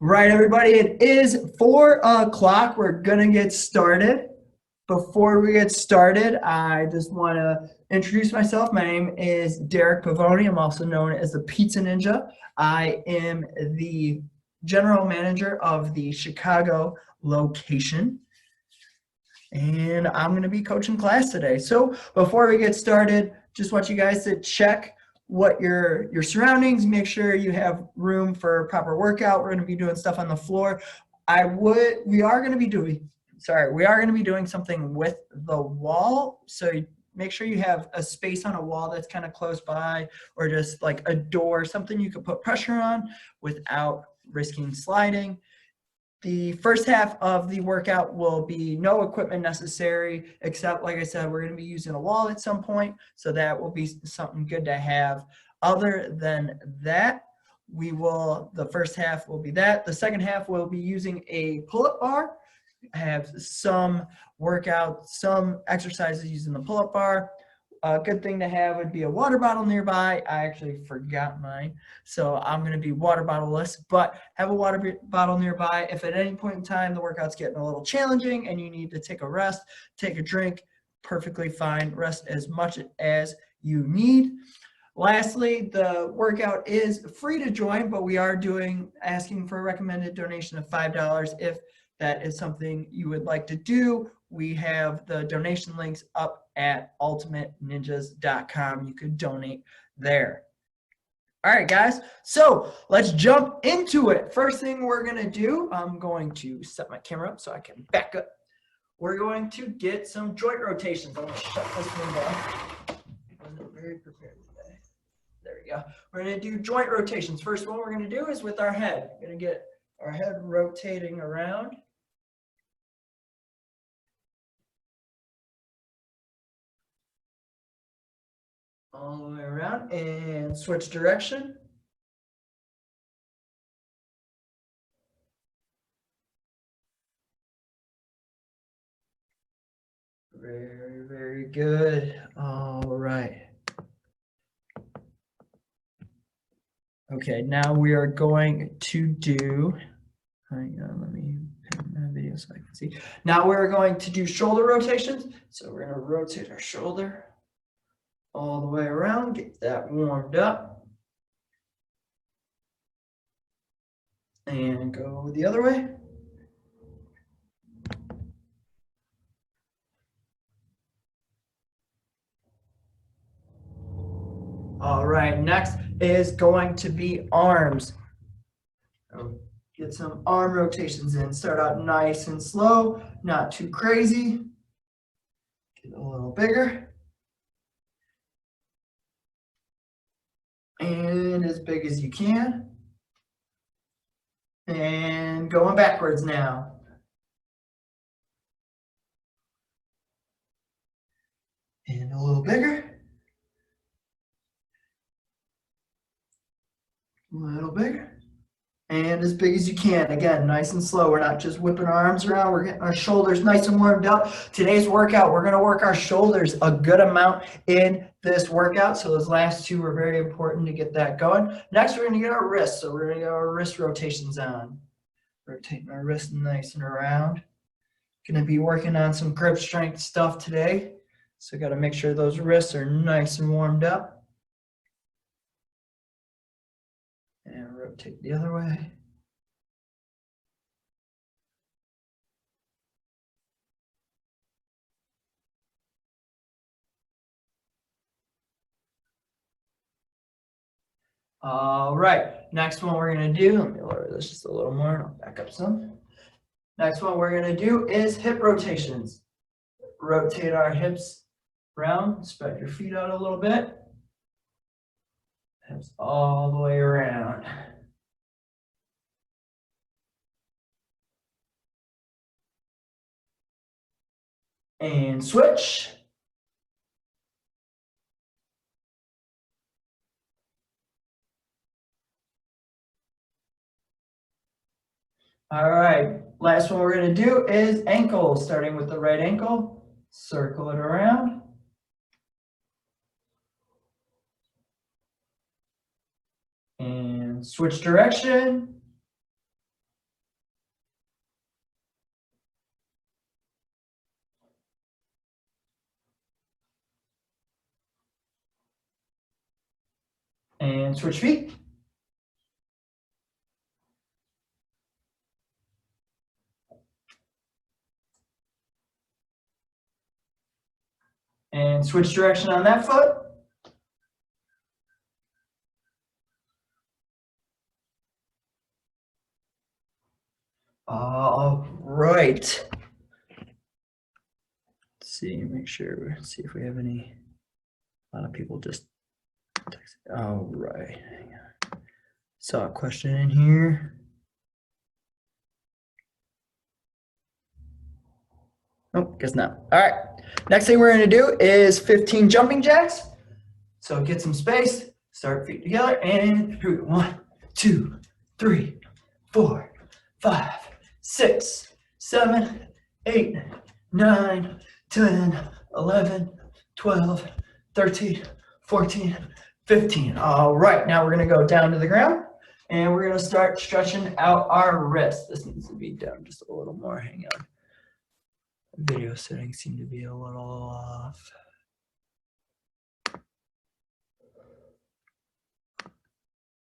Right, everybody, it is 4 o'clock. We're gonna get started. Before we get started, I just want to introduce myself. My name is Derrick Pavoni. I'm also known as the Pizza Ninja. I am the general manager of the Chicago location, and I'm going to be coaching class today. So before we get started, just want you guys to check what your surroundings, make sure you have room for proper workout. We're going to be doing stuff on the floor. We are going to be doing something with the wall. So make sure you have a space on a wall that's kind of close by, or just like a door, something you can put pressure on without risking sliding. The first half of the workout will be no equipment necessary, except, like I said, we're going to be using a wall at some point, so that will be something good to have. Other than that, the first half will be that. The second half will be using a pull-up bar. I have some exercises using the pull-up bar. A good thing to have would be a water bottle nearby. I actually forgot mine, so I'm going to be water bottle-less, but have a water bottle nearby. If at any point in time the workout's getting a little challenging and you need to take a rest, take a drink, perfectly fine. Rest as much as you need. Lastly, the workout is free to join, but we are asking for a recommended donation of $5 if that is something you would like to do. We have the donation links up at ultimateninjas.com. You could donate there. All right, guys, so let's jump into it. First thing we're going to do, I'm going to set my camera up so I can back up. We're going to get some joint rotations. I'm going to shut this window. I wasn't very prepared today. There we go. We're going to do joint rotations. First one we're going to do is with our head. We're going to get our head rotating around. All the way around and switch direction. Very, very good. All right. Okay, now we are going to do, hang on, let me pin that video so I can see. Now we're going to do shoulder rotations. So we're going to rotate our shoulder all the way around, get that warmed up. And go the other way. All right, next is going to be arms. So get some arm rotations in. Start out nice and slow, not too crazy. Get a little bigger. And as big as you can. And going backwards now. And a little bigger. A little bigger. And as big as you can. Again, nice and slow. We're not just whipping our arms around. We're getting our shoulders nice and warmed up. Today's workout, we're going to work our shoulders a good amount in this workout. So those last two are very important to get that going. Next, we're going to get our wrists. So we're going to get our wrist rotations on. Rotating our wrist nice and around. Going to be working on some grip strength stuff today. So got to make sure those wrists are nice and warmed up. And rotate the other way. All right, next one we're going to do, let me lower this just a little more and I'll back up some. Next one we're going to do is hip rotations. Rotate our hips around, spread your feet out a little bit. Hips all the way around. And switch. All right, last one we're going to do is ankles, starting with the right ankle. Circle it around. And switch direction. And switch feet. And switch direction on that foot. All right. Let's see, make sure, see if we have any, a lot of people just text. All right. Saw a question in here. Nope, guess not. All right. Next thing we're going to do is 15 jumping jacks. So get some space, start feet together, and here we go. 1, 2, 3, 4, 5, 6, 7, 8, 9, 10, 11, 12, 13, 14, 15. All right, now we're going to go down to the ground, and we're going to start stretching out our wrists. This needs to be down just a little more. Hang on. Video settings seem to be a little off.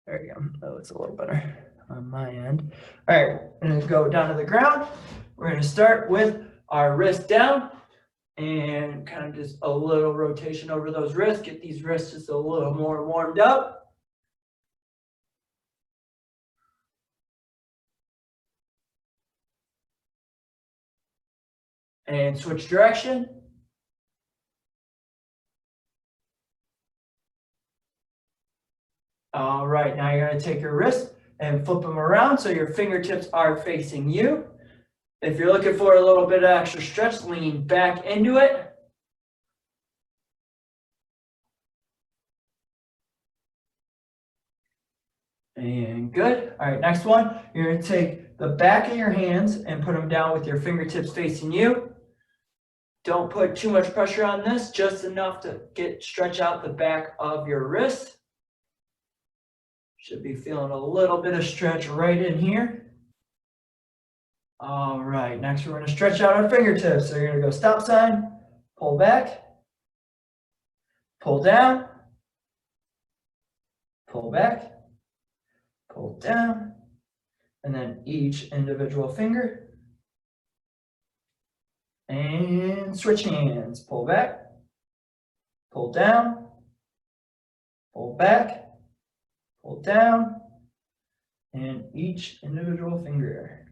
There you go. That looks a little better on my end. All right, I'm going to go down to the ground. We're going to start with our wrist down and kind of just a little rotation over those wrists. Get these wrists just a little more warmed up. And switch direction. All right, now you're going to take your wrist and flip them around so your fingertips are facing you. If you're looking for a little bit of extra stretch, lean back into it. And good. All right, next one. You're going to take the back of your hands and put them down with your fingertips facing you. Don't put too much pressure on this, just enough to stretch out the back of your wrist. Should be feeling a little bit of stretch right in here. All right, next we're going to stretch out our fingertips. So you're going to go stop sign, pull back, pull down, pull back, pull down, and then each individual finger. And switch hands, pull back, pull down, pull back, pull down, and each individual finger.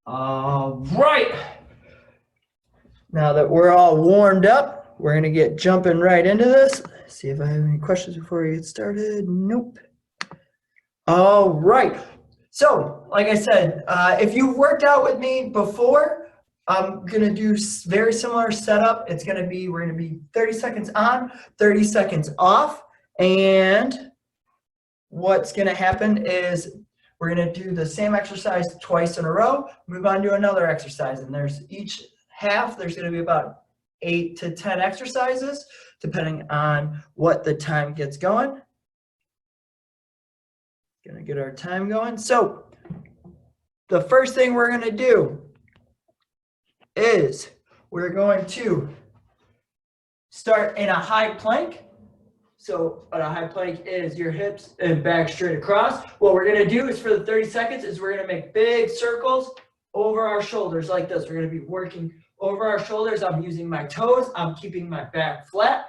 All right. Now that we're all warmed up, we're going to get jumping right into this. See if I have any questions before we get started. Nope. All right. So, like I said, if you've worked out with me before, I'm going to do very similar setup. It's going to be, we're going to be 30 seconds on, 30 seconds off. And what's going to happen is we're going to do the same exercise twice in a row, move on to another exercise. And there's each half, there's going to be about 8 to 10 exercises, depending on what the time gets going. Gonna get our time going. So the first thing we're going to do is we're going to start in a high plank. So a high plank is your hips and back straight across. What we're going to do is for the 30 seconds is we're going to make big circles over our shoulders like this. We're going to be working over our shoulders. I'm using my toes. I'm keeping my back flat.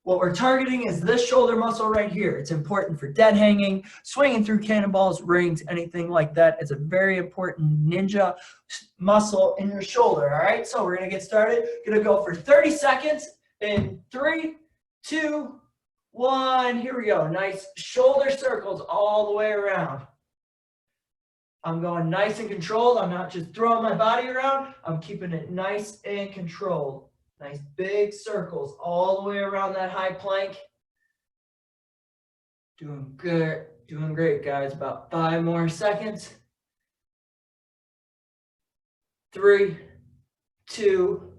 What we're targeting is this shoulder muscle right here. It's important for dead hanging, swinging through cannonballs, rings, anything like that. It's a very important ninja muscle in your shoulder, all right? So we're going to get started. Going to go for 30 seconds in 3, 2, 1. Here we go. Nice shoulder circles all the way around. I'm going nice and controlled. I'm not just throwing my body around. I'm keeping it nice and controlled. Nice big circles all the way around that high plank. Doing good, doing great, guys. About 5 more seconds. 3, 2,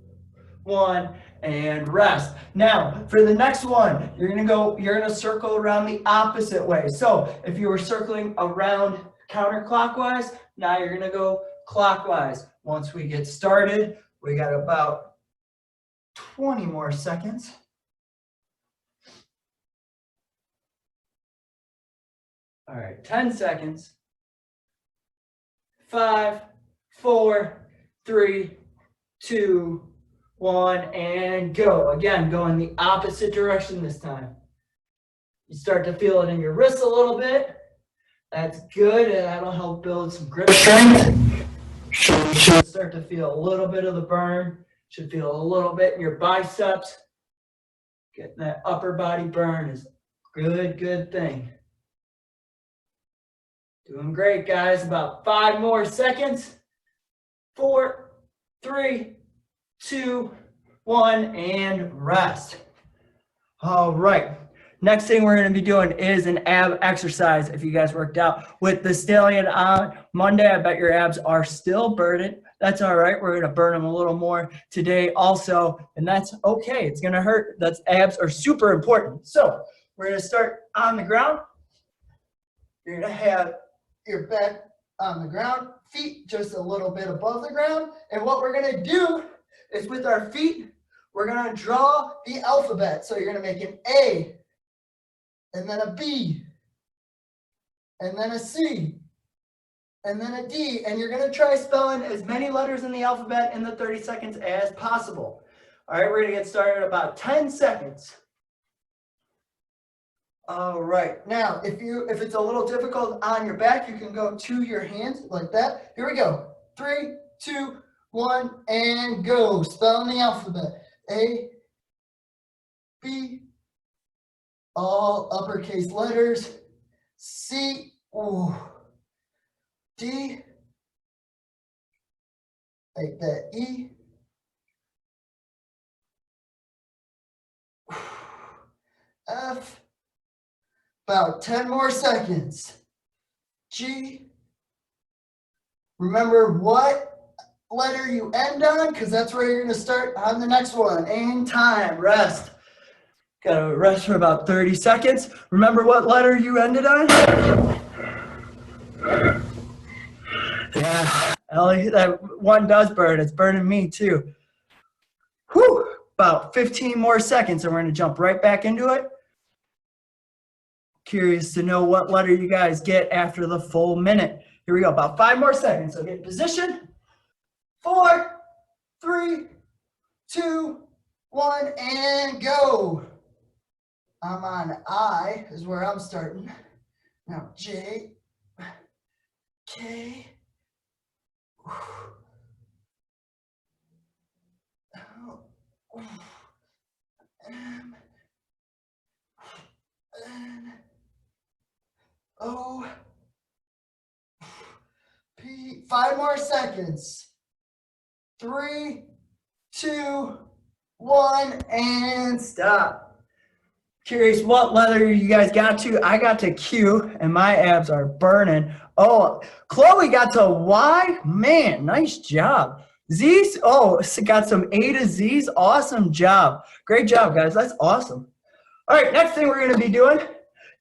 1, and rest. Now, for the next one, you're gonna circle around the opposite way. So if you were circling around counterclockwise, now you're gonna go clockwise. Once we get started, we got about 20 more seconds. All right, 10 seconds. 5, 4, 3, 2, 1, and go. Again, go in the opposite direction this time. You start to feel it in your wrists a little bit. That's good, and that'll help build some grip strength. Should start to feel a little bit of the burn. Should feel a little bit in your biceps. Getting that upper body burn is a good thing. Doing great, guys. About 5 more seconds. 4, 3, 2, 1, and rest. All right. Next thing we're going to be doing is an ab exercise. If you guys worked out with the Stallion on Monday, I bet your abs are still burdened. That's all right. We're going to burn them a little more today also, and that's okay. It's going to hurt. Abs are super important. So we're going to start on the ground. You're going to have your back on the ground, feet just a little bit above the ground. And what we're going to do is with our feet, we're going to draw the alphabet. So you're going to make an A, and then a B, and then a C, and then a D. And you're going to try spelling as many letters in the alphabet in the 30 seconds as possible. All right, we're going to get started in about 10 seconds. All right, now if it's a little difficult on your back, you can go to your hands like that. Here we go. 3, 2, 1, and go. Spelling the alphabet. A, B, all uppercase letters. C, ooh, D, like that. E, F. About 10 more seconds. G. Remember what letter you end on, because that's where you're going to start on the next one. And time. Rest. Got to rest for about 30 seconds. Remember what letter you ended on? Yeah, Ellie, that one does burn. It's burning me too. Whew. About 15 more seconds, and we're going to jump right back into it. Curious to know what letter you guys get after the full minute. Here we go, about 5 more seconds. So get in position. 4, 3, 2, 1, and go. I'm on I is where I'm starting. Now J, K, M, N, O, P. 5 more seconds. 3, 2, 1, and stop. Curious what letter you guys got to. I got to Q, and my abs are burning. Oh, Chloe got to Y. Man, nice job. Z's, oh, got some A to Z's. Awesome job. Great job, guys. That's awesome. All right, next thing we're going to be doing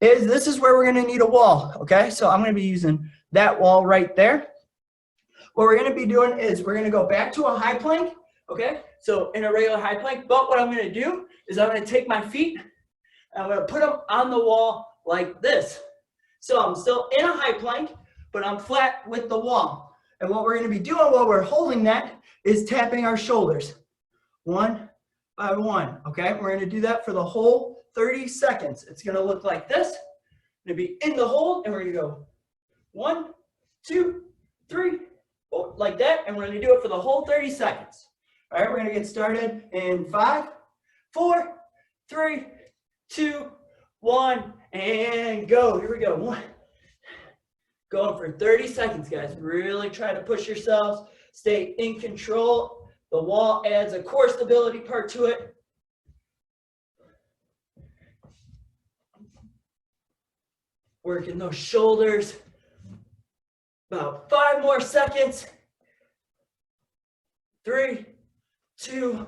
is this is where we're going to need a wall, okay? So I'm going to be using that wall right there. What we're going to be doing is we're going to go back to a high plank, okay? So in a regular high plank, but what I'm going to do is I'm going to take my feet and I'm going to put them on the wall like this. So I'm still in a high plank, but I'm flat with the wall. And what we're going to be doing while we're holding that is tapping our shoulders, 1 by 1, okay? We're going to do that for the whole 30 seconds. It's going to look like this. Going to be in the hold, and we're going to go 1, 2, 3, like that, and we're going to do it for the whole 30 seconds. All right, we're going to get started in 5, 4, 3, 2, 1, and go. Here we go. 1. Going for 30 seconds, guys. Really try to push yourselves. Stay in control. The wall adds a core stability part to it. Working those shoulders. About 5 more seconds. 3, 2,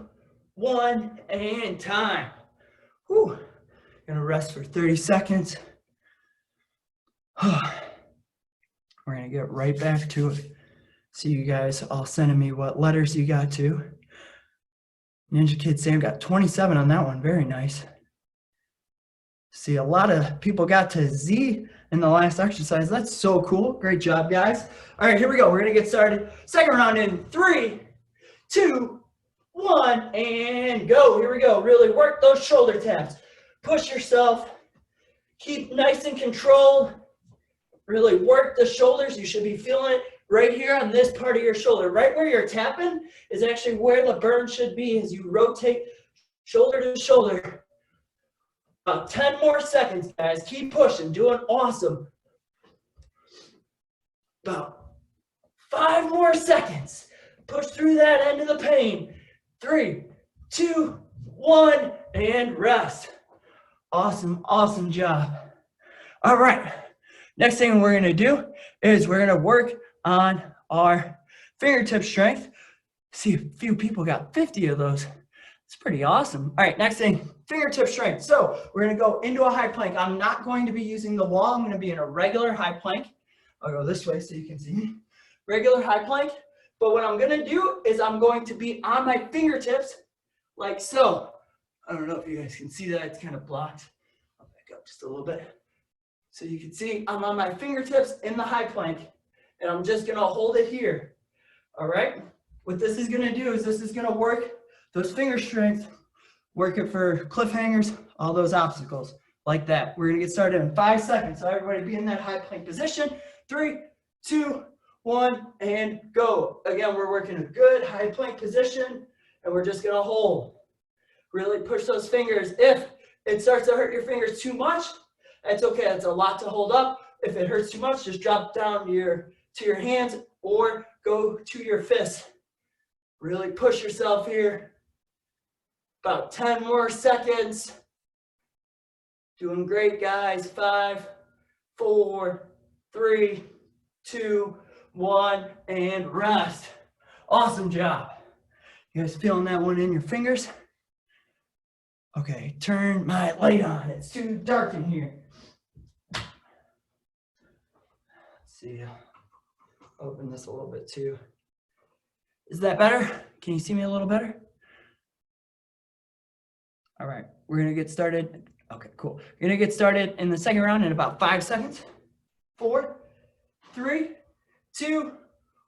1, and time. Whew. Gonna rest for 30 seconds. We're gonna get right back to it. See you guys all sending me what letters you got to. Ninja Kid Sam got 27 on that one. Very nice. See, a lot of people got to Z in the last exercise. That's so cool. Great job, guys. All right, here we go. We're going to get started. Second round in 3, 2, 1, and go. Here we go. Really work those shoulder taps. Push yourself. Keep nice and controlled. Really work the shoulders. You should be feeling it right here on this part of your shoulder. Right where you're tapping is actually where the burn should be as you rotate shoulder to shoulder. About 10 more seconds, guys. Keep pushing. Doing awesome. About 5 more seconds. Push through that end of the pain. 3, 2, 1, and rest. Awesome, awesome job. All right. Next thing we're going to do is we're going to work on our fingertip strength. See, a few people got 50 of those. It's pretty awesome. All right, next thing, fingertip strength. So we're going to go into a high plank. I'm not going to be using the wall. I'm going to be in a regular high plank. I'll go this way so you can see me. Regular high plank. But what I'm going to do is I'm going to be on my fingertips like so. I don't know if you guys can see that. It's kind of blocked. I'll back up just a little bit. So you can see I'm on my fingertips in the high plank. And I'm just going to hold it here. All right? What this is going to do is this is going to work those finger strength, work it for cliffhangers, all those obstacles like that. We're going to get started in 5 seconds. So everybody be in that high plank position. 3, 2, 1, and go. Again, we're working a good high plank position, and we're just going to hold. Really push those fingers. If it starts to hurt your fingers too much, that's okay. That's a lot to hold up. If it hurts too much, just drop down to your hands or go to your fists. Really push yourself here. About 10 more seconds. Doing great, guys. 5, 4, 3, 2, 1, and rest. Awesome job. You guys feeling that one in your fingers? Okay, turn my light on. It's too dark in here. Let's see. Open this a little bit too. Is that better? Can you see me a little better? All right, we're gonna get started. Okay, cool. We're gonna get started in the second round in about 5 seconds. 4, 3, 2,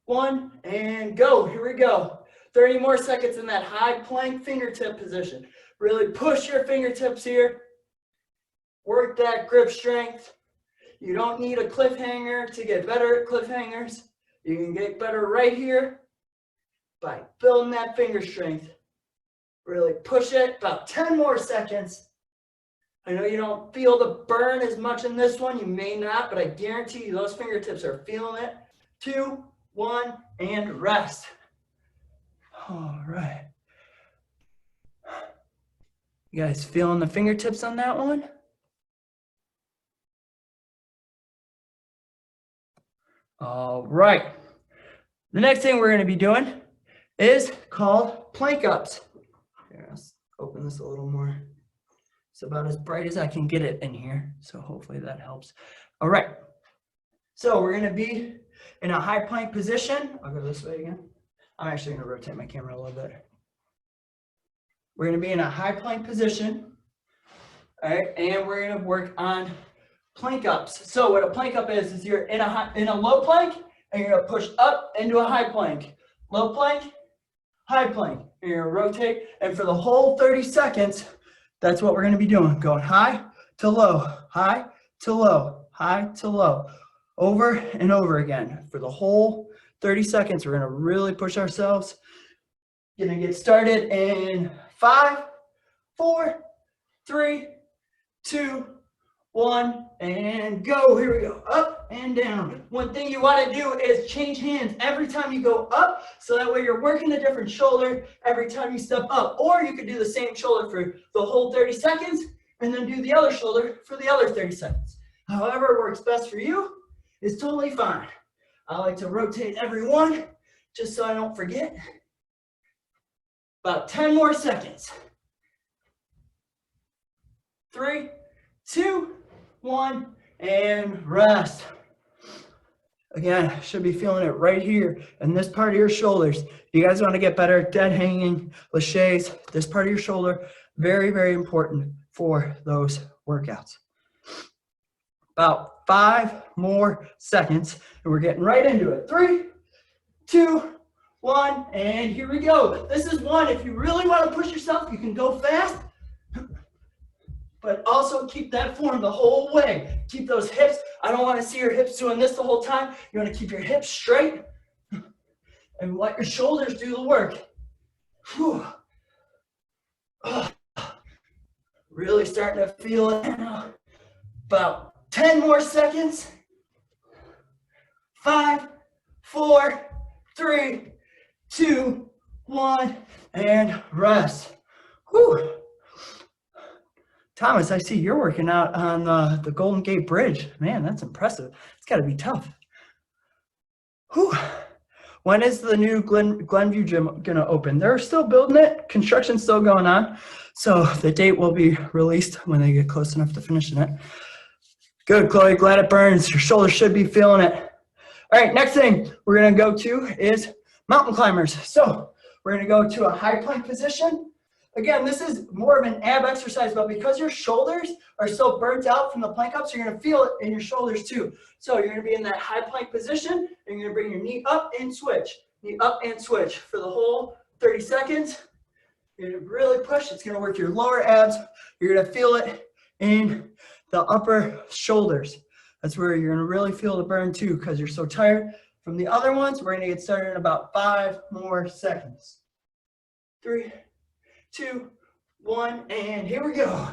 1, and go. Here we go. 30 more seconds in that high plank fingertip position. Really push your fingertips here. Work that grip strength. You don't need a cliffhanger to get better at cliffhangers. You can get better right here by building that finger strength. Really push it. About 10 more seconds. I know you don't feel the burn as much in this one. You may not, but I guarantee you those fingertips are feeling it. 2, 1, and rest. All right. You guys feeling the fingertips on that one? All right. The next thing we're going to be doing is called plank ups. Here, let's open this a little more. It's about as bright as I can get it in here, so hopefully that helps. All right. So we're going to be in a high plank position. I'll go this way again. I'm actually going to rotate my camera a little bit. We're going to be in a high plank position. All right, and we're going to work on plank ups. So what a plank up is you're in a low plank, and you're going to push up into a high plank. Low plank, high plank. And you're going to rotate, and for the whole 30 seconds, that's what we're going to be doing. Going high to low, high to low, high to low. Over and over again. For the whole 30 seconds, we're going to really push ourselves. Going to get started in 5, 4, 3, 2, 1, and go. Here we go. Up and down. One thing you want to do is change hands every time you go up, so that way you're working a different shoulder every time you step up. Or you could do the same shoulder for the whole 30 seconds and then do the other shoulder for the other 30 seconds. However works best for you is totally fine. I like to rotate every one just so I don't forget. About 10 more seconds. 3, 2, 1, and rest. Again, should be feeling it right here in this part of your shoulders. You guys want to get better at dead hanging, laches, this part of your shoulder, very, very important for those workouts. About 5 more seconds, and we're getting right into it. 3, 2, 1, and here we go. This is one, if you really want to push yourself, you can go fast, but also keep that form the whole way. Keep those hips. I don't want to see your hips doing this the whole time. You want to keep your hips straight and let your shoulders do the work. Whew. Really starting to feel it now. About 10 more seconds. 5, 4, 3, 2, 1, and rest. Whew. Thomas, I see you're working out on the Golden Gate Bridge. Man, that's impressive. It's got to be tough. Whew. When is the new Glenview gym going to open? They're still building it. Construction's still going on. So the date will be released when they get close enough to finishing it. Good, Chloe. Glad it burns. Your shoulders should be feeling it. All right, next thing we're going to go to is mountain climbers. So we're going to go to a high plank position. Again, this is more of an ab exercise, but because your shoulders are so burnt out from the plank ups, you're going to feel it in your shoulders too. So you're going to be in that high plank position, and you're going to bring your knee up and switch. Knee up and switch for the whole 30 seconds. You're going to really push. It's going to work your lower abs. You're going to feel it in the upper shoulders. That's where you're going to really feel the burn too, because you're so tired. From the other ones, we're going to get started in about 5 more seconds. 3, 2, 1, and here we go.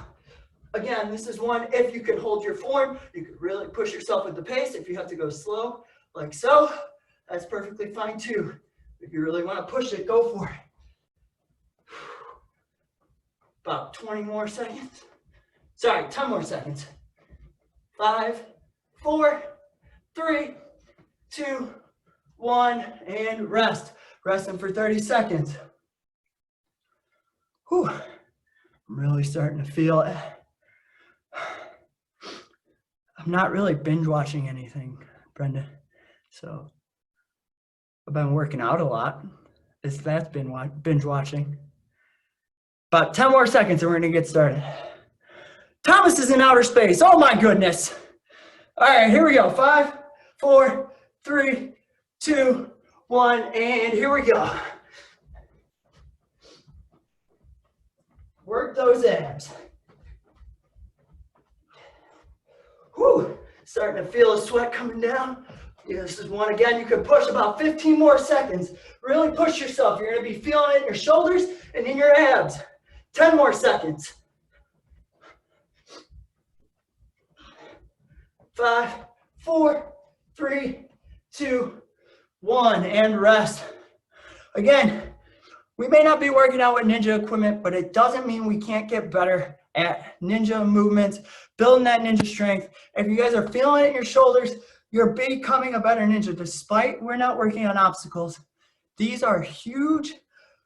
Again, this is one, if you can hold your form, you can really push yourself with the pace. If you have to go slow, like so, that's perfectly fine too. If you really want to push it, go for it. About 20 more seconds. Sorry, 10 more seconds. 5, 4, 3, 2, 1, and rest. Resting for 30 seconds. Whew. I'm really starting to feel it. I'm not really binge watching anything, Brenda. So I've been working out a lot. That's been binge watching. About 10 more seconds and we're going to get started. Thomas is in outer space. Oh my goodness. All right, here we go. 5, 4, 3, 2, 1, and here we go. Work those abs. Whew, starting to feel the sweat coming down. Yeah, this is one again. You can push about 15 more seconds. Really push yourself. You're going to be feeling it in your shoulders and in your abs. 10 more seconds. 5, 4, 3, 2, 1, and rest. Again, we may not be working out with ninja equipment, but it doesn't mean we can't get better at ninja movements, building that ninja strength. If you guys are feeling it in your shoulders, you're becoming a better ninja. Despite we're not working on obstacles, these are huge,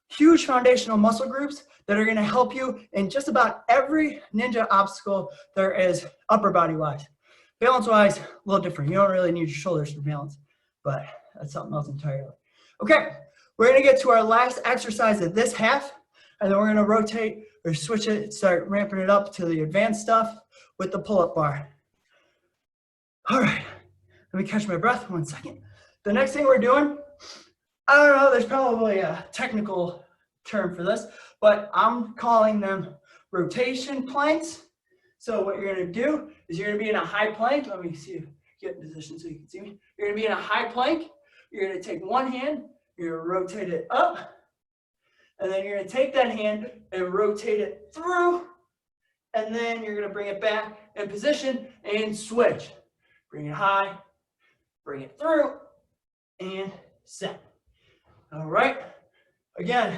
huge foundational muscle groups that are going to help you in just about every ninja obstacle there is upper body wise. Balance wise, a little different. You don't really need your shoulders for balance, but that's something else entirely. Okay. We're going to get to our last exercise of this half, and then we're going to rotate or switch it, start ramping it up to the advanced stuff with the pull-up bar. All right, let me catch my breath 1 second. The next thing we're doing, I don't know, there's probably a technical term for this, but I'm calling them rotation planks. So what you're going to do is you're going to be in a high plank. Let me see you get in position so you can see me. You're going to be in a high plank. You're going to take one hand, you're going to rotate it up, and then you're going to take that hand and rotate it through, and then you're going to bring it back in position and switch. Bring it high, bring it through, and set. All right. Again,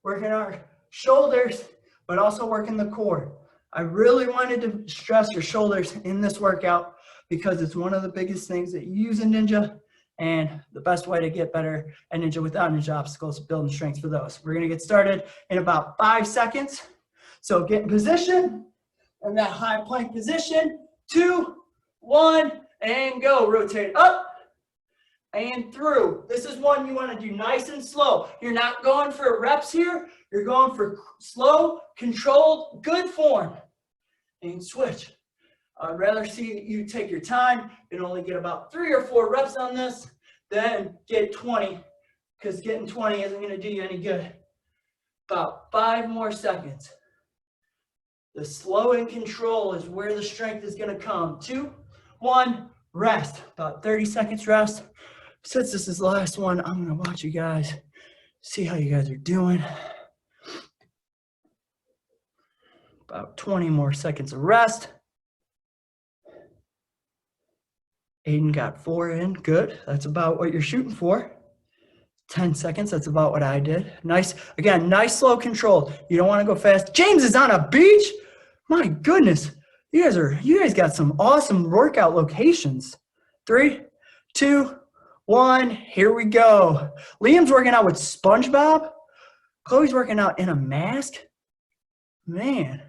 working our shoulders, but also working the core. I really wanted to stress your shoulders in this workout because it's one of the biggest things that you use in ninja. And the best way to get better at ninja without ninja obstacles is building strength for those. We're going to get started in about 5 seconds. So get in position in that high plank position. 2, 1, and go. Rotate up and through. This is one you want to do nice and slow. You're not going for reps here. You're going for slow, controlled, good form. And switch. I'd rather see you take your time and only get about 3 or 4 reps on this than get 20, because getting 20 isn't going to do you any good. About 5 more seconds. The slow and control is where the strength is going to come. 2, 1, rest. About 30 seconds rest. Since this is the last one, I'm going to watch you guys, see how you guys are doing. About 20 more seconds of rest. Aiden got 4 in, good. That's about what you're shooting for. 10 seconds, that's about what I did. Nice, again, nice slow control. You don't want to go fast. James is on a beach? My goodness, you guys got some awesome workout locations. 3, 2, 1, here we go. Liam's working out with SpongeBob. Chloe's working out in a mask. Man.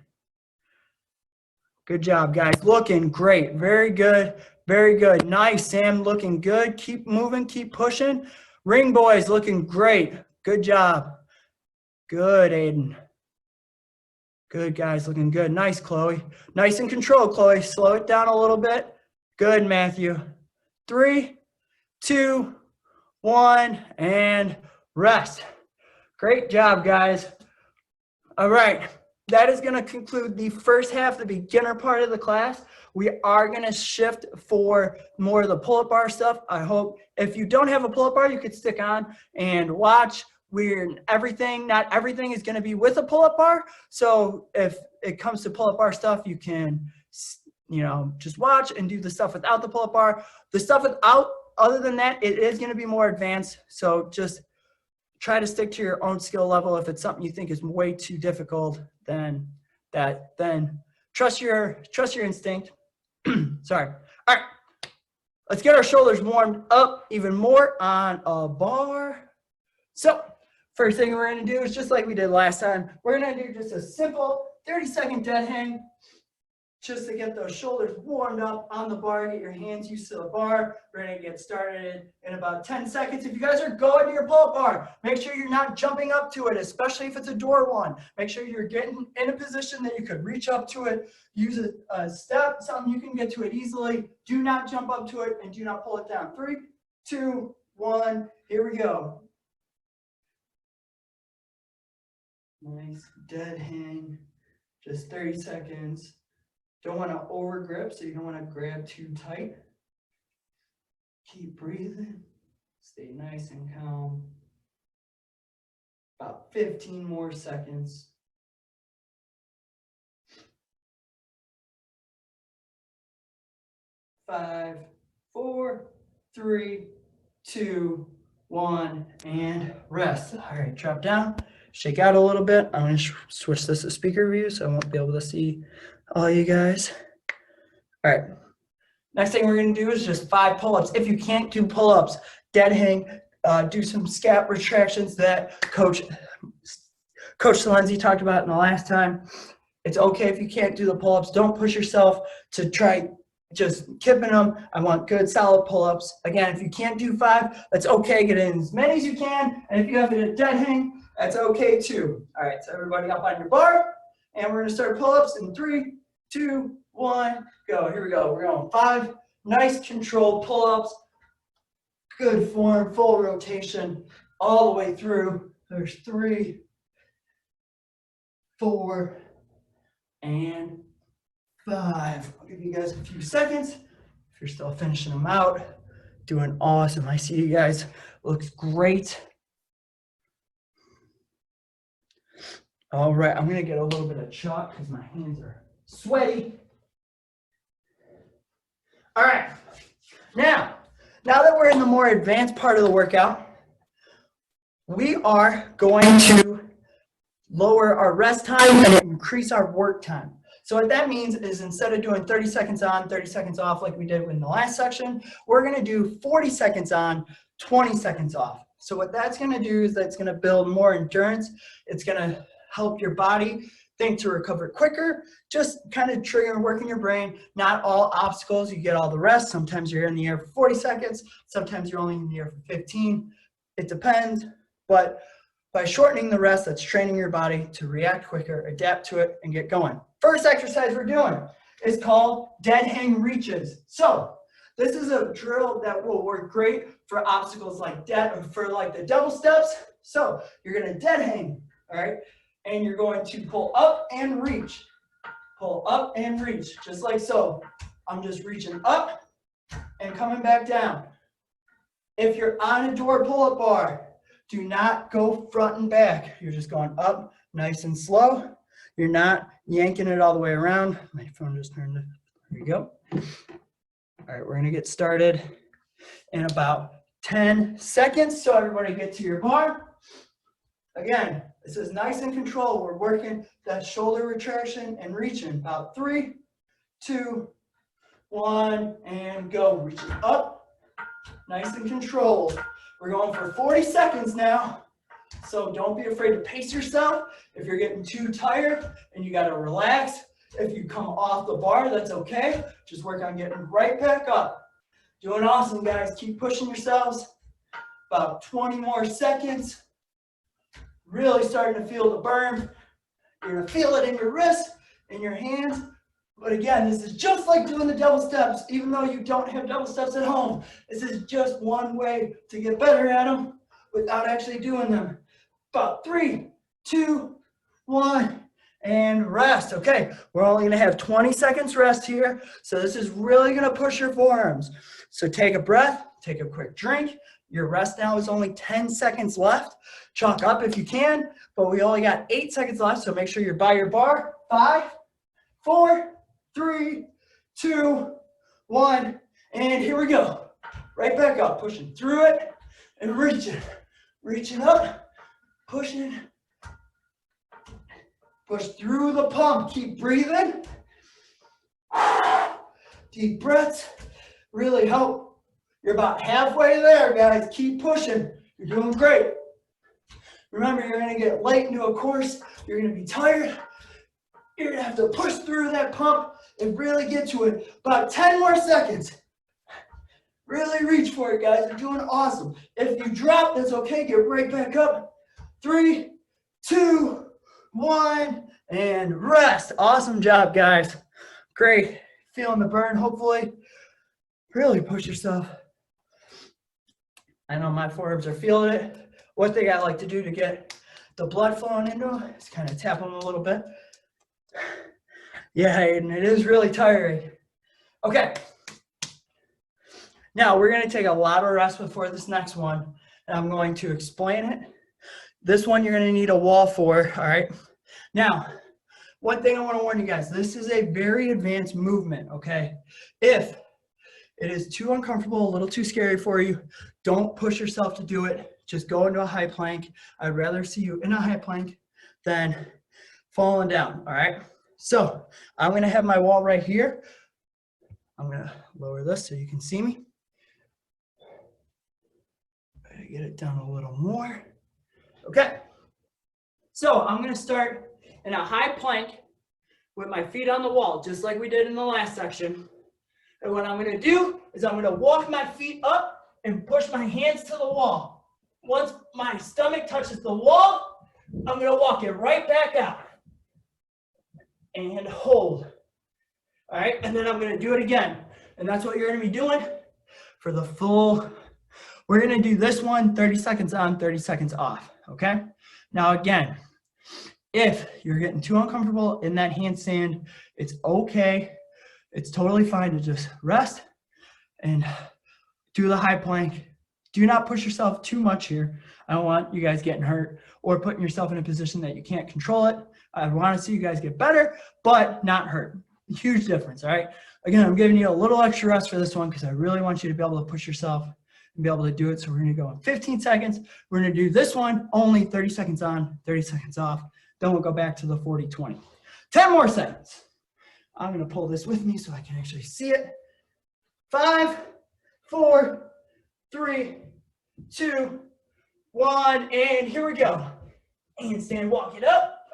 Good job, guys. Looking great. Very good. Very good. Nice, Sam. Looking good. Keep moving. Keep pushing. Ring boys looking great. Good job. Good, Aiden. Good, guys. Looking good. Nice, Chloe. Nice and controlled, Chloe. Slow it down a little bit. Good, Matthew. 3, 2, 1, and rest. Great job, guys. All right. That is going to conclude the first half, the beginner part of the class. We are going to shift for more of the pull-up bar stuff. I hope if you don't have a pull-up bar, you could stick on and watch. Not everything is going to be with a pull-up bar. So if it comes to pull-up bar stuff, you can, just watch and do the stuff without the pull-up bar. The stuff without, other than that, it is going to be more advanced. So just try to stick to your own skill level. If it's something you think is way too difficult, then trust your instinct. Sorry. All right. Let's get our shoulders warmed up even more on a bar. So first thing we're going to do is just like we did last time. We're going to do just a simple 30-second dead hang just to get those shoulders warmed up on the bar. Get your hands used to the bar. We're going to get started in about 10 seconds. If you guys are going to your pull-up bar, make sure you're not jumping up to it, especially if it's a door one. Make sure you're getting in a position that you could reach up to it. Use a step, something you can get to it easily. Do not jump up to it and do not pull it down. 3, 2, 1, here we go. Nice dead hang, just 30 seconds. Don't want to over grip, so you don't want to grab too tight. Keep breathing. Stay nice and calm. About 15 more seconds. 5, 4, 3, 2, 1, and rest. All right, drop down. Shake out a little bit. I'm going to switch this to speaker view so I won't be able to see all you guys. All right. Next thing we're going to do is just 5 pull-ups. If you can't do pull-ups, dead hang, do some scap retractions that Coach Salenzi talked about in the last time. It's okay if you can't do the pull-ups. Don't push yourself to try just kipping them. I want good solid pull-ups. Again, if you can't do 5, that's okay. Get in as many as you can. And if you have a dead hang, that's okay too. All right, so everybody up on your bar. And we're going to start pull-ups in 3, 2, 1, go. Here we go. We're going 5 nice controlled pull-ups. Good form, full rotation all the way through. There's 3, 4, and 5. I'll give you guys a few seconds. If you're still finishing them out, doing awesome. I see you guys. Looks great. All right, I'm gonna get a little bit of chalk because my hands are sweaty. All right, now that we're in the more advanced part of the workout, we are going to lower our rest time and increase our work time. So what that means is instead of doing 30 seconds on, 30 seconds off like we did in the last section, we're gonna do 40 seconds on, 20 seconds off. So what that's gonna do is that's gonna build more endurance. It's gonna help your body think to recover quicker, just kind of trigger and work in your brain. Not all obstacles, you get all the rest. Sometimes you're in the air for 40 seconds, sometimes you're only in the air for 15. It depends, but by shortening the rest, that's training your body to react quicker, adapt to it, and get going. First exercise we're doing, is called dead hang reaches. So this is a drill that will work great for obstacles like that, or for like the double steps. So you're going to dead hang, all right? And you're going to pull up and reach. Pull up and reach, just like so. I'm just reaching up and coming back down. If you're on a door pull-up bar, do not go front and back. You're just going up nice and slow. You're not yanking it all the way around. My phone just turned it. There we go. All right, we're going to get started in about 10 seconds. So everybody get to your bar. Again, this is nice and controlled. We're working that shoulder retraction and reaching. About 3, 2, 1, and go. Reaching up, nice and controlled. We're going for 40 seconds now. So don't be afraid to pace yourself. If you're getting too tired and you got to relax, if you come off the bar, that's okay. Just work on getting right back up. Doing awesome, guys. Keep pushing yourselves. About 20 more seconds. Really starting to feel the burn. You're going to feel it in your wrists, in your hands. But again, this is just like doing the double steps. Even though you don't have double steps at home, this is just one way to get better at them without actually doing them. About 3, 2, 1, and rest. Okay, we're only going to have 20 seconds rest here. So this is really going to push your forearms. So take a breath, take a quick drink. Your rest now is only 10 seconds left. Chalk up if you can, but we only got 8 seconds left. So make sure you're by your bar. 5, 4, 3, 2, 1, and here we go. Right back up, pushing through it and reaching up, pushing. Push through the pump. Keep breathing. Deep breaths really help. You're about halfway there, guys. Keep pushing. You're doing great. Remember, you're going to get late into a course. You're going to be tired. You're going to have to push through that pump and really get to it. About 10 more seconds. Really reach for it, guys. You're doing awesome. If you drop, that's okay. Get right back up. 3, 2, 1, and rest. Awesome job, guys. Great. Feeling the burn, hopefully. Really push yourself. I know my forearms are feeling it. One thing I like to do to get the blood flowing into them is kind of tap them a little bit. Yeah, and it is really tiring. Okay. Now, we're going to take a lot of rest before this next one, and I'm going to explain it. This one you're going to need a wall for, all right? Now, one thing I want to warn you guys, this is a very advanced movement, okay? If it is too uncomfortable, a little too scary for you, don't push yourself to do it. Just go into a high plank. I'd rather see you in a high plank than falling down, all right? So I'm going to have my wall right here. I'm going to lower this so you can see me. Get it down a little more. Okay. So I'm going to start in a high plank with my feet on the wall, just like we did in the last section. And what I'm going to do is I'm going to walk my feet up and push my hands to the wall. Once my stomach touches the wall, I'm going to walk it right back out and hold. All right. And then I'm going to do it again. And that's what you're going to be doing for the full. We're going to do this one 30 seconds on, 30 seconds off. Okay. Now, again, if you're getting too uncomfortable in that handstand, it's okay. It's totally fine to just rest and do the high plank. Do not push yourself too much here. I don't want you guys getting hurt or putting yourself in a position that you can't control it. I want to see you guys get better, but not hurt. Huge difference, all right? Again, I'm giving you a little extra rest for this one because I really want you to be able to push yourself and be able to do it. So we're going to go in 15 seconds. We're going to do this one only 30 seconds on, 30 seconds off. Then we'll go back to the 40-20. 10 more seconds. I'm going to pull this with me so I can actually see it. 5, 4, 3, 2, 1, and here we go. Handstand, walk it up,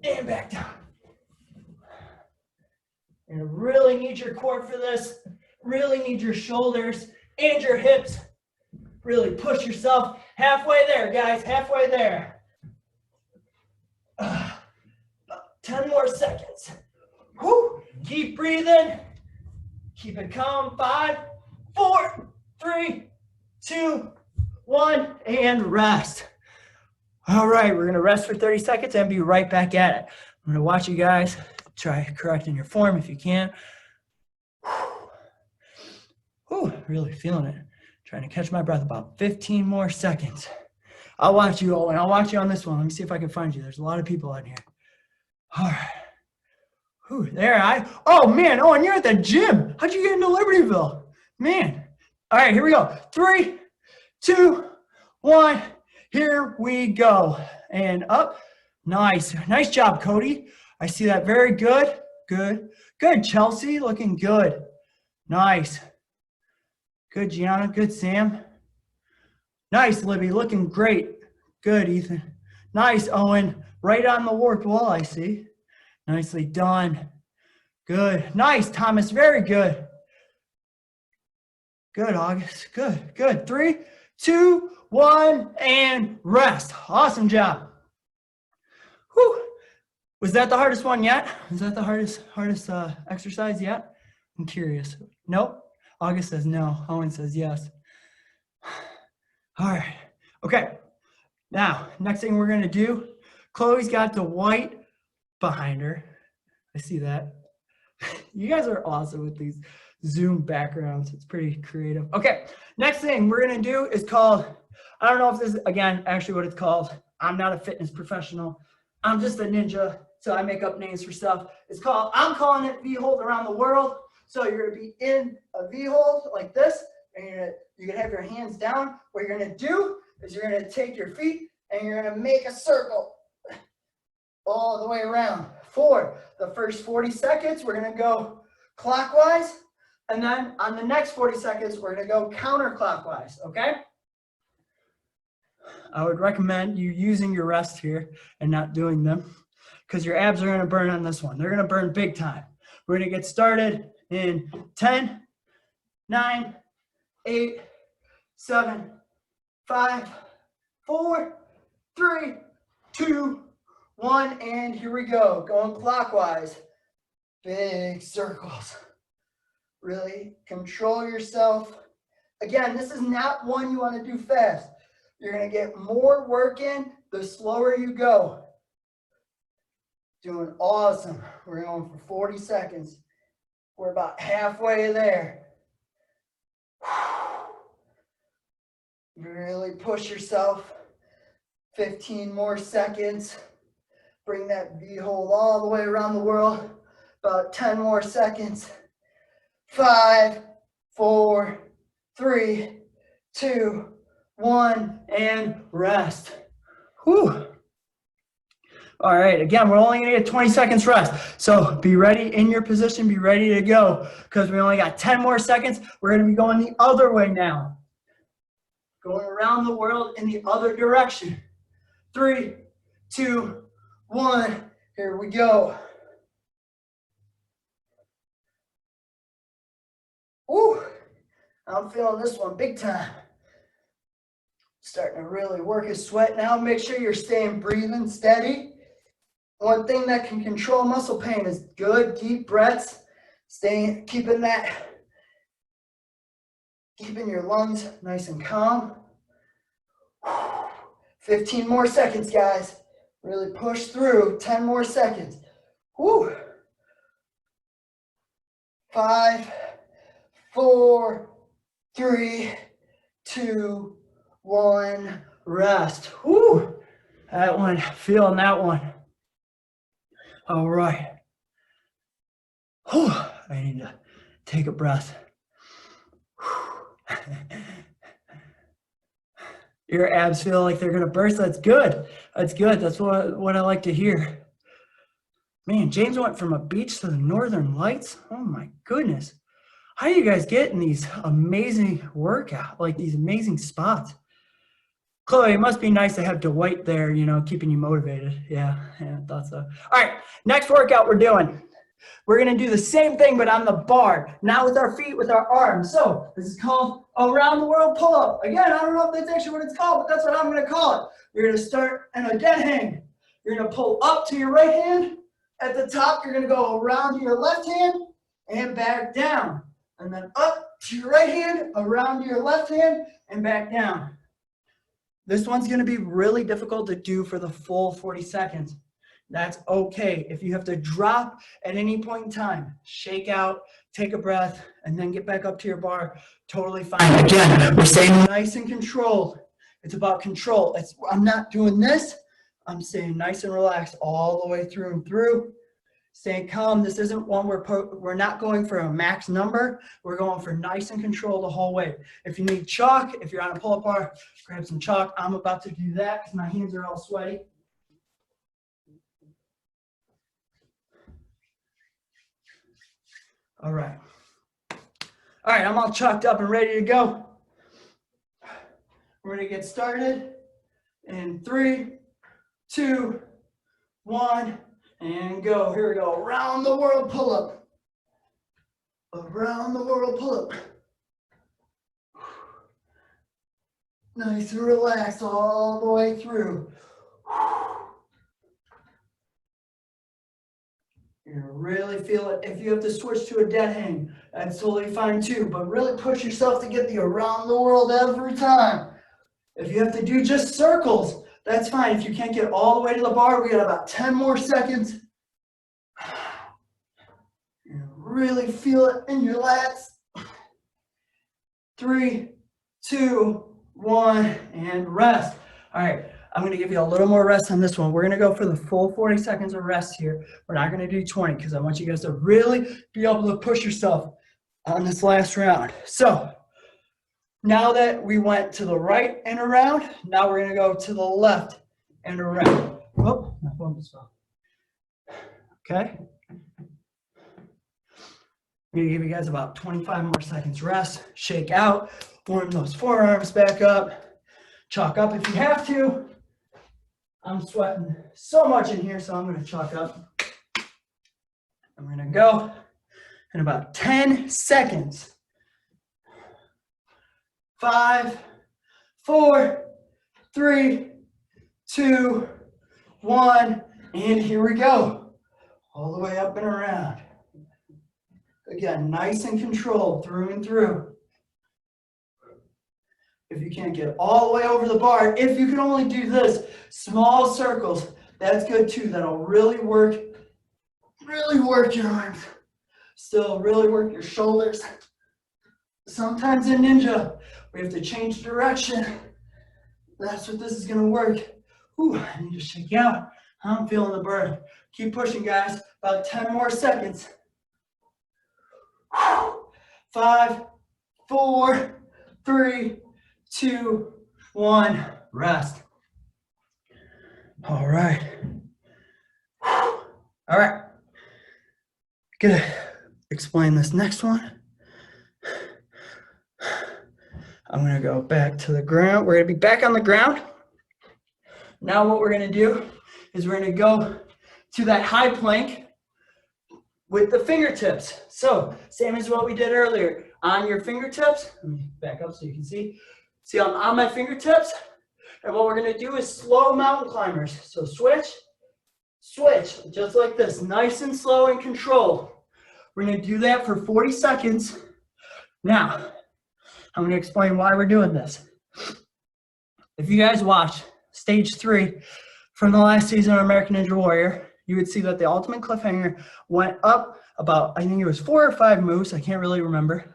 and back down. You really need your core for this. Really need your shoulders and your hips. Really push yourself halfway there, guys, halfway there. 10 more seconds. Whew. Keep breathing. Keep it calm. 5, 4, 3, 2, 1, and rest. All right, we're gonna rest for 30 seconds and be right back at it. I'm gonna watch you guys try correcting your form if you can. Whew, really feeling it. Trying to catch my breath, about 15 more seconds. I'll watch you, Owen. I'll watch you on this one. Let me see if I can find you. There's a lot of people out here. All right. Whew, oh man, Owen, you're at the gym. How'd you get into Libertyville? Man. All right, here we go. 3, 2, 1. Here we go. And up. Nice. Nice job, Cody. I see that. Very good. Good. Good, Chelsea. Looking good. Nice. Good, Gianna. Good, Sam. Nice, Libby. Looking great. Good, Ethan. Nice, Owen. Right on the warped wall, I see. Nicely done. Good. Nice, Thomas. Very good. Good, August. Good. Good. 3, 2, 1, and rest. Awesome job. Whew. Was that the hardest one yet? Was that the hardest exercise yet? I'm curious. Nope. August says no. Owen says yes. All right. Okay. Now, next thing we're going to do, Chloe's got the white behind her. I see that. You guys are awesome with these Zoom backgrounds. It's pretty creative. Okay. Next thing we're going to do is called, I don't know if this is, again, actually what it's called. I'm not a fitness professional. I'm just a ninja, so I make up names for stuff. I'm calling it V-hold around the world. So you're going to be in a V-hold like this, and you're going to have your hands down. What you're going to do is you're going to take your feet, and you're going to make a circle all the way around. For the first 40 seconds, we're going to go clockwise, and then on the next 40 seconds, we're going to go counterclockwise, okay? I would recommend you using your rest here and not doing them because your abs are going to burn on this one. They're going to burn big time. We're going to get started in 10, 9, 8, 7, 5, 4, 3, 2, 1, and here we go. Going clockwise. Big circles. Really control yourself. Again, this is not one you want to do fast. You're going to get more work in the slower you go. Doing awesome. We're going for 40 seconds. We're about halfway there. Really push yourself. 15 more seconds. Bring that V-hold all the way around the world. About 10 more seconds. 5, 4, 3, 2, 1, and rest. Whew. All right, again, we're only gonna get 20 seconds rest. So be ready in your position, be ready to go because we only got 10 more seconds. We're gonna be going the other way now. Going around the world in the other direction. 3, 2, 1, here we go. Woo, I'm feeling this one big time. Starting to really work his sweat now. Make sure you're staying breathing steady. One thing that can control muscle pain is good deep breaths. Keeping your lungs nice and calm. 15 more seconds, guys. Really push through. 10 more seconds. Woo. 5, 4, 3, 2, 1. Rest. Woo. That one, feeling that one. All right. Whew. I need to take a breath. Your abs feel like they're going to burst. That's good. That's good. That's what I like to hear. Man, James went from a beach to the Northern Lights. Oh my goodness. How do you guys get in these amazing workouts, like these amazing spots? Chloe, it must be nice to have Dwight there, you know, keeping you motivated. Yeah, I thought so. All right, next workout we're doing. We're going to do the same thing, but on the bar, not with our feet, with our arms. So this is called around the world pull-up. Again, I don't know if that's actually what it's called, but that's what I'm going to call it. You're going to start in a dead hang. You're going to pull up to your right hand At the top, you're going to go around to your left hand and back down. And then up to your right hand, around to your left hand, and back down. This one's going to be really difficult to do for the full 40 seconds. That's okay. If you have to drop at any point in time, shake out, take a breath, and then get back up to your bar, totally fine. Again, we're staying nice and controlled. It's about control. I'm not doing this. I'm staying nice and relaxed all the way through and through. Staying calm. This isn't one we're not going for a max number. We're going for nice and control the whole way. If you need chalk, if you're on a pull-up bar, grab some chalk. I'm about to do that because my hands are all sweaty. All right. All right, I'm all chalked up and ready to go. We're going to get started in 3, 2, 1, and go. Here we go. Around the world pull-up. Around the world pull-up. Nice and relaxed all the way through. You're going to really feel it. If you have to switch to a dead hang, that's totally fine too. But really push yourself to get the around the world every time. If you have to do just circles, that's fine. If you can't get all the way to the bar, we got about 10 more seconds. You really feel it in your lats. 3, 2, 1, and rest. All right. I'm going to give you a little more rest on this one. We're going to go for the full 40 seconds of rest here. We're not going to do 20 because I want you guys to really be able to push yourself on this last round. So now that we went to the right and around, now we're going to go to the left and around. Oh, my phone just fell. Okay. I'm going to give you guys about 25 more seconds rest. Shake out. Warm those forearms back up. Chalk up if you have to. I'm sweating so much in here, so I'm going to chalk up. I'm going to go in about 10 seconds. 5, 4, 3, 2, 1, and here we go. All the way up and around. Again, nice and controlled through and through. If you can't get all the way over the bar, if you can only do this, small circles, that's good too. That'll really work your arms. Still really work your shoulders. Sometimes in ninja, we have to change direction. That's what this is gonna work. Ooh, I need to shake out. I'm feeling the burn. Keep pushing, guys. About 10 more seconds. 5, 4, 3, 2, 1, rest. All right. All right. Gonna explain this next one. I'm gonna go back to the ground. We're gonna be back on the ground. Now what we're gonna do is we're gonna go to that high plank with the fingertips. So same as what we did earlier. On your fingertips, let me back up so you can see. See, I'm on my fingertips, and what we're going to do is slow mountain climbers. So switch, switch, just like this, nice and slow and controlled. We're going to do that for 40 seconds. Now, I'm going to explain why we're doing this. If you guys watch stage 3 from the last season of American Ninja Warrior, you would see that the ultimate cliffhanger went up about, I think it was 4 or 5 moves, I can't really remember.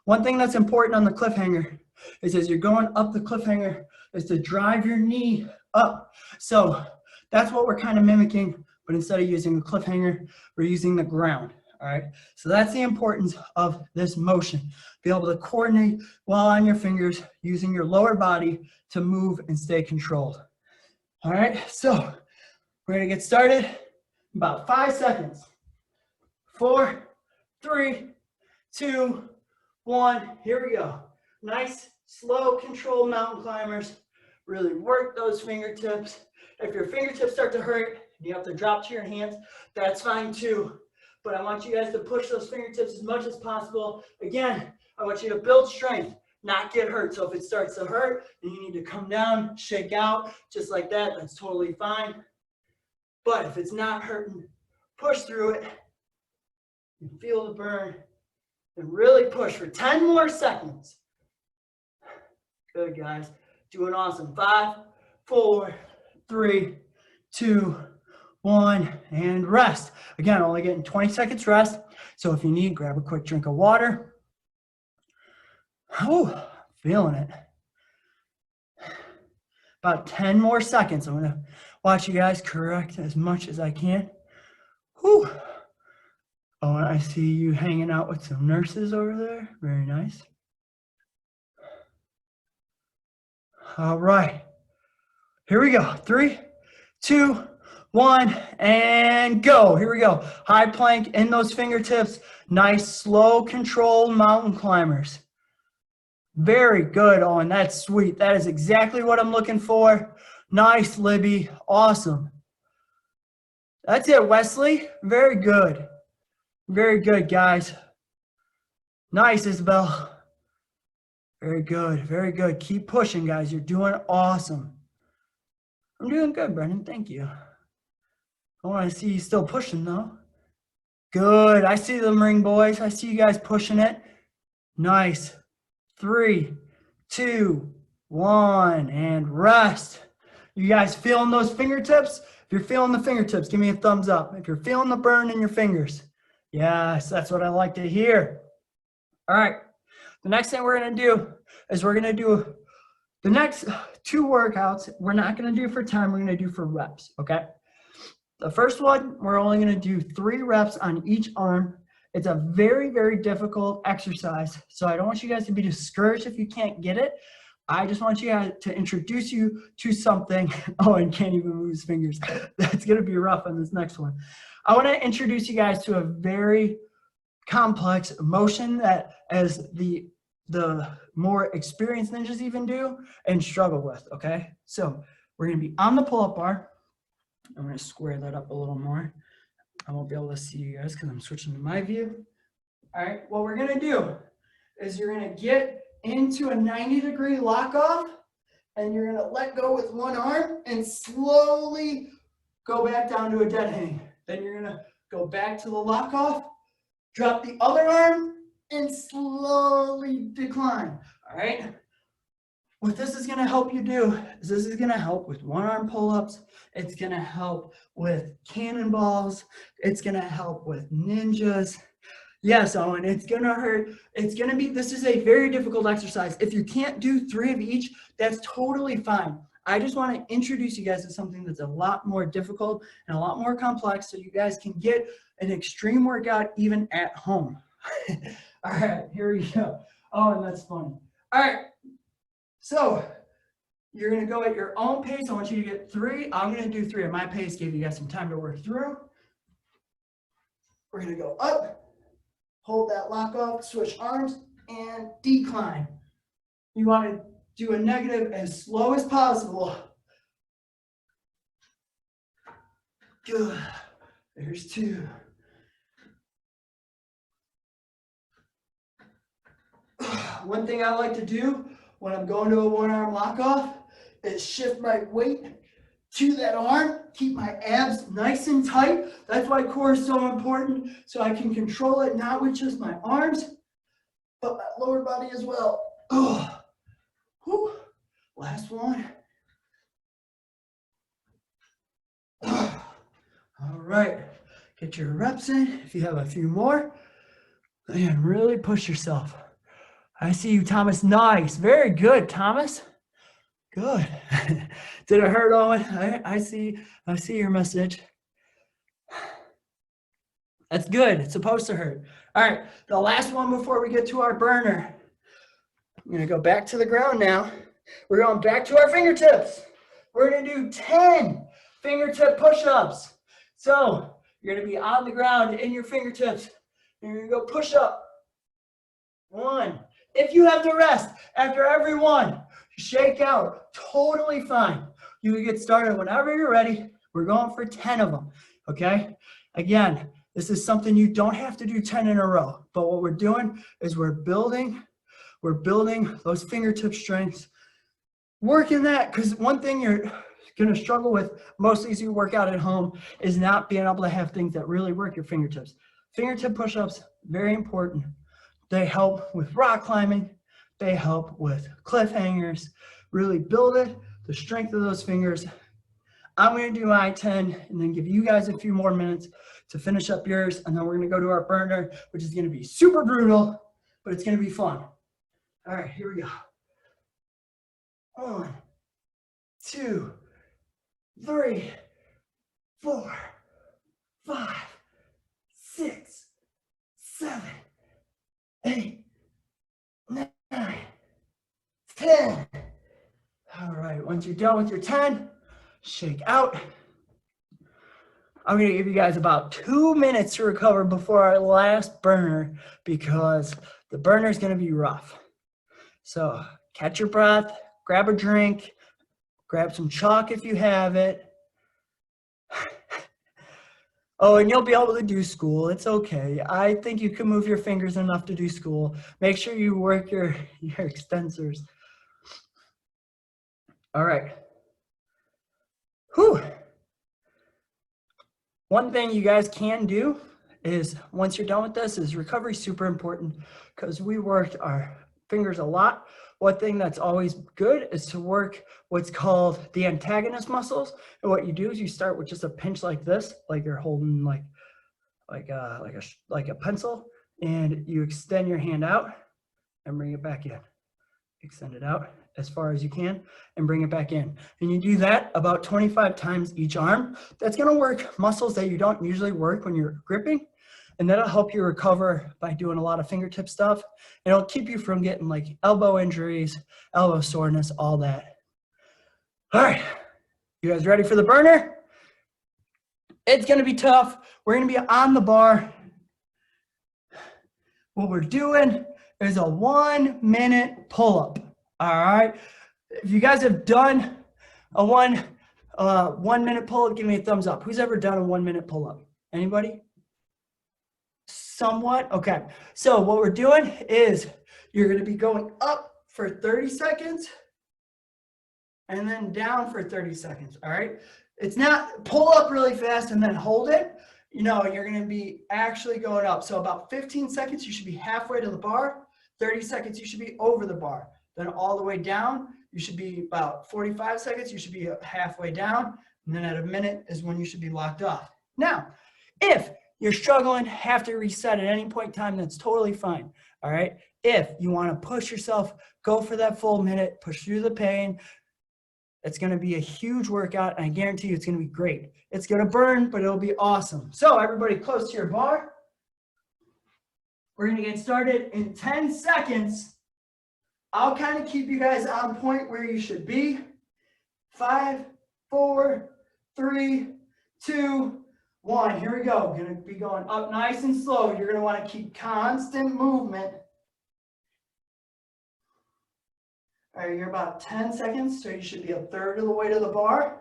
One thing that's important on the cliffhanger is as you're going up the cliffhanger is to drive your knee up. So that's what we're kind of mimicking, but instead of using the cliffhanger, we're using the ground, all right? So that's the importance of this motion. Be able to coordinate while on your fingers, using your lower body to move and stay controlled. All right, so we're gonna get started in about 5 seconds. 4, 3, 2, 1, here we go. Nice, slow, controlled mountain climbers. Really work those fingertips. If your fingertips start to hurt, you have to drop to your hands, that's fine too. But I want you guys to push those fingertips as much as possible. Again, I want you to build strength, not get hurt. So if it starts to hurt, then you need to come down, shake out, just like that. That's totally fine. But if it's not hurting, push through it, and feel the burn, and really push for 10 more seconds. Good, guys. Doing awesome. 5, 4, 3, 2, 1, and rest. Again, only getting 20 seconds rest. So if you need, grab a quick drink of water. Oh, feeling it. About 10 more seconds. I'm going to watch you guys correct as much as I can. Whew. Oh, and I see you hanging out with some nurses over there. Very nice. All right. Here we go. 3, 2, 1, and go. Here we go. High plank in those fingertips. Nice, slow, controlled mountain climbers. Very good, Owen. That's sweet. That is exactly what I'm looking for. Nice, Libby. Awesome. That's it, Wesley. Very good. Very good, guys. Nice, Isabel. Very good. Very good. Keep pushing, guys. You're doing awesome. I'm doing good, Brendan. Thank you. I want to see you still pushing, though. Good. I see them, ring boys. I see you guys pushing it. Nice. 3, 2, 1, and rest. You guys feeling those fingertips? If you're feeling the fingertips, give me a thumbs up. If you're feeling the burn in your fingers, yes, that's what I like to hear. All right. The next thing we're going to do is we're going to do the next 2 workouts. We're not going to do for time. We're going to do for reps, okay? The first one, we're only going to do 3 reps on each arm. It's a very, very difficult exercise. So I don't want you guys to be discouraged if you can't get it. I just want you guys to introduce you to something. Oh, and can't even move his fingers. That's going to be rough on this next one. I want to introduce you guys to a very complex motion that as the more experienced ninjas even do and struggle with, okay? So we're going to be on the pull-up bar. I'm going to square that up a little more. I won't be able to see you guys because I'm switching to my view. All right, what we're going to do is you're going to get into a 90-degree lock off, and you're going to let go with one arm and slowly go back down to a dead hang. Then you're going to go back to the lock off, drop the other arm, and slowly decline. All right. What this is going to help you do is this is going to help with one-arm pull-ups. It's going to help with cannonballs. It's going to help with ninjas. Yes, Owen, it's going to hurt. It's going to be, this is a very difficult exercise. If you can't do 3 of each, that's totally fine. I just want to introduce you guys to something that's a lot more difficult and a lot more complex so you guys can get an extreme workout even at home. All right, here we go. Oh, and that's funny. All right. So you're going to go at your own pace. I want you to get 3. I'm going to do 3 at my pace, give you guys some time to work through. We're going to go up, hold that lock off, switch arms, and decline. You want to do a negative as slow as possible. Good. There's 2. One thing I like to do when I'm going to a one-arm lock-off is shift my weight to that arm, keep my abs nice and tight. That's why core is so important, so I can control it, not with just my arms, but my lower body as well. Oh, whew. Last one. All right, get your reps in. If you have a few more, and really push yourself. I see you, Thomas. Nice. Very good, Thomas. Good. Did it hurt, Owen? I see your message. That's good. It's supposed to hurt. All right. The last one before we get to our burner. I'm going to go back to the ground now. We're going back to our fingertips. We're going to do 10 fingertip push-ups. So you're going to be on the ground in your fingertips. You're going to go push up. 1. If you have to rest after every one, shake out. Totally fine. You can get started whenever you're ready. We're going for 10 of them, okay? Again, this is something you don't have to do 10 in a row, but what we're doing is we're building those fingertip strengths. Working that, because one thing you're going to struggle with most of these you work out at home is not being able to have things that really work your fingertips. Fingertip push-ups, very important. They help with rock climbing. They help with cliffhangers. Really build it, the strength of those fingers. I'm going to do my 10 and then give you guys a few more minutes to finish up yours. And then we're going to go to our burner, which is going to be super brutal, but it's going to be fun. All right, here we go. 1, 2, 3, 4, 5, 6, 7, 8, 9, 10. All right, once you're done with your 10, shake out. I'm going to give you guys about 2 minutes to recover before our last burner because the burner is going to be rough. So catch your breath, grab a drink, grab some chalk if you have it. Oh, and you'll be able to do school. It's okay. I think you can move your fingers enough to do school. Make sure you work your extensors. All right. Whew. One thing you guys can do is once you're done with this is recovery is super important because we worked our fingers a lot. One thing that's always good is to work what's called the antagonist muscles. And what you do is you start with just a pinch like this, like you're holding like a pencil, and you extend your hand out and bring it back in. Extend it out as far as you can and bring it back in. And you do that about 25 times each arm. That's going to work muscles that you don't usually work when you're gripping. And that'll help you recover by doing a lot of fingertip stuff. And it'll keep you from getting like elbow injuries, elbow soreness, all that. All right, you guys ready for the burner? It's going to be tough. We're going to be on the bar. What we're doing is a 1 minute pull-up. All right. If you guys have done a 1 minute pull-up, give me a thumbs up. Who's ever done a 1 minute pull-up? Anybody? Somewhat. Okay. So what we're doing is you're going to be going up for 30 seconds and then down for 30 seconds. All right. It's not pull up really fast and then hold it. You know, you're going to be actually going up. So about 15 seconds, you should be halfway to the bar. 30 seconds, you should be over the bar. Then all the way down, you should be about 45 seconds. You should be halfway down. And then at a minute is when you should be locked off. Now, if you're struggling, have to reset at any point in time, that's totally fine. All right. If you want to push yourself, go for that full minute, push through the pain. It's going to be a huge workout, and I guarantee you it's going to be great. It's going to burn, but it'll be awesome. So everybody close to your bar. We're going to get started in 10 seconds. I'll kind of keep you guys on point where you should be. 5, 4, 3, 2, 1. Here we go. We're going to be going up nice and slow. You're going to want to keep constant movement. All right, you're about 10 seconds, so you should be a third of the way to the bar.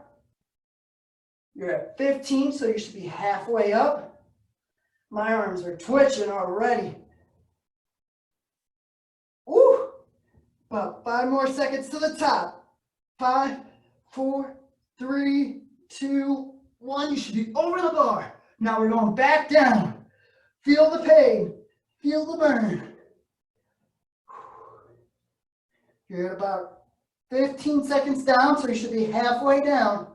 You're at 15, so you should be halfway up. My arms are twitching already. Woo! About 5 more seconds to the top. 5, 4, 3, 2, 1. You should be over the bar. Now we're going back down. Feel the pain. Feel the burn. You're at about 15 seconds down, so you should be halfway down.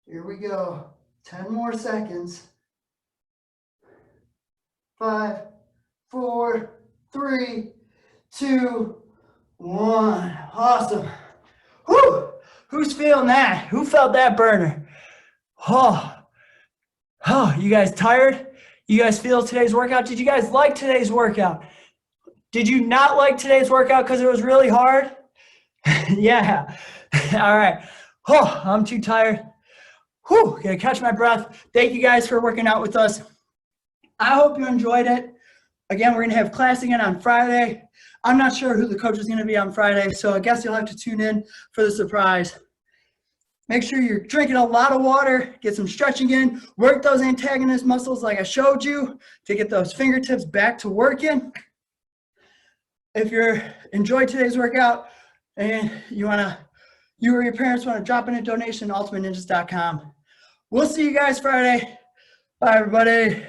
Here we go. 10 more seconds. 5, 4, 3, 2, 1. Awesome. Whew. Who's feeling that? Who felt that burner? Oh, you guys tired? You guys feel today's workout? Did you guys like today's workout? Did you not like today's workout because it was really hard? Yeah. All right. Oh, I'm too tired. Whew, gonna catch my breath. Thank you guys for working out with us. I hope you enjoyed it. Again, we're gonna have class again on Friday. I'm not sure who the coach is gonna be on Friday, so I guess you'll have to tune in for the surprise. Make sure you're drinking a lot of water, get some stretching in, work those antagonist muscles like I showed you to get those fingertips back to working. If you enjoyed today's workout, and you or your parents want to drop in a donation, ultimateninjas.com. We'll see you guys Friday. Bye, everybody.